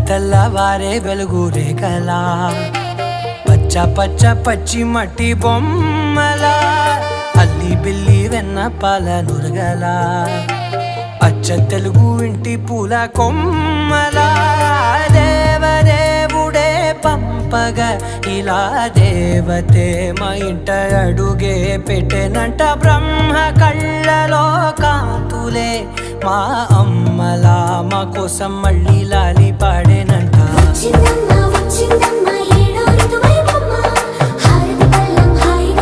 తెల్లవారే వెలుగురే కలా పచ్చ పచ్చ పచ్చి మట్టి బొమ్మల అల్లి బిల్లి వెన్న పాల నురగల అచ్చ తెలుగు ఇంటి పూల కొమ్మల దేవదేవుడే పంపగా ఇలా దేవతే మా ఇంట అడుగే పెట్టెనంట బ్రహ్మ కళ్ళలో కాంతులే మా అమ్మలా మా కోసం మళ్ళీ లాలి పాడేనంట.